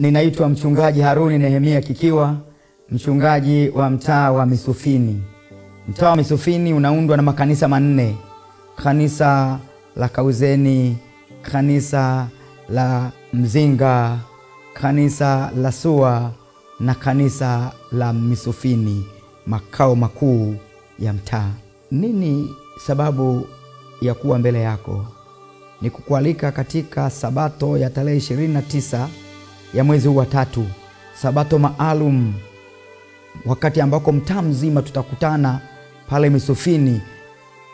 Ninaitwa mchungaji Haruni Nehemia Kikiwa, mchungaji wa mtaa wa Misufini. Mtaa wa Misufini unaundwa na makanisa manne: kanisa la Kauzeni, kanisa la Mzinga, kanisa la Sua na kanisa la Misufini, makao makuu ya mtaa. Nini sababu ya kuwa mbele yako? Ni kukualika katika sabato ya tarehe 29 ya mwezi huu wa 3, sabato maalum, wakati ambako mtaa mzima tutakutana pale Misufini,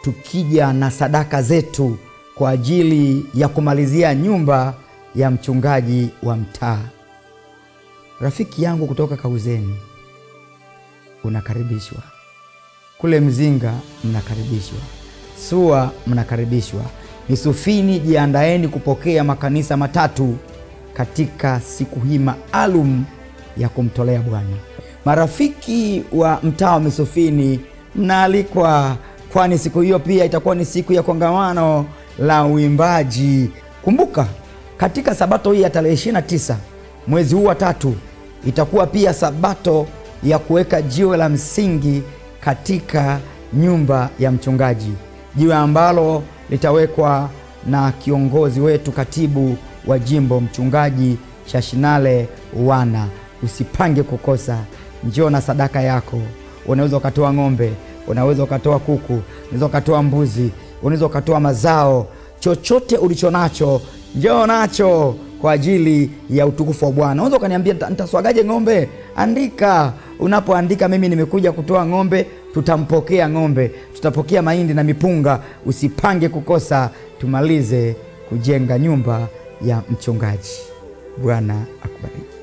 tukija na sadaka zetu kwa ajili ya kumalizia nyumba ya mchungaji wa mtaa. Rafiki yangu kutoka Kauzeni, unakaribishwa. Kule Mzinga mnakaribishwa, Sua mnakaribishwa. Misufini, jiandaeni kupokea makanisa matatu katika siku hii maalum ya kumtolea Bwana. Marafiki wa mtaa wa Misufini mnaalikwa, kwani siku hiyo pia itakuwa ni siku ya kongamano la uimbaji. Kumbuka, katika sabato hii ya tarehe 29 mwezi huu wa 3 itakuwa pia sabato ya kuweka jiwe la msingi katika nyumba ya mchungaji, jiwe ambalo litawekwa na kiongozi wetu, katibu wa jimbo, mchungaji Shashinale Wana. Usipange kukosa. Njoo na sadaka yako. Unaweza ukatoa ng'ombe, unaweza ukatoa kuku, unaweza ukatoa mbuzi, unaweza ukatoa mazao, chochote ulichonacho njoo nacho kwa ajili ya utukufu wa Bwana. Unaweza ukaniambia, nitaswagaje ng'ombe? Andika. Unapoandika, mimi nimekuja kutoa ng'ombe, tutampokea ng'ombe, tutapokea mahindi na mipunga. Usipange kukosa. Tumalize kujenga nyumba ya mchungaji. Bwana akubariki.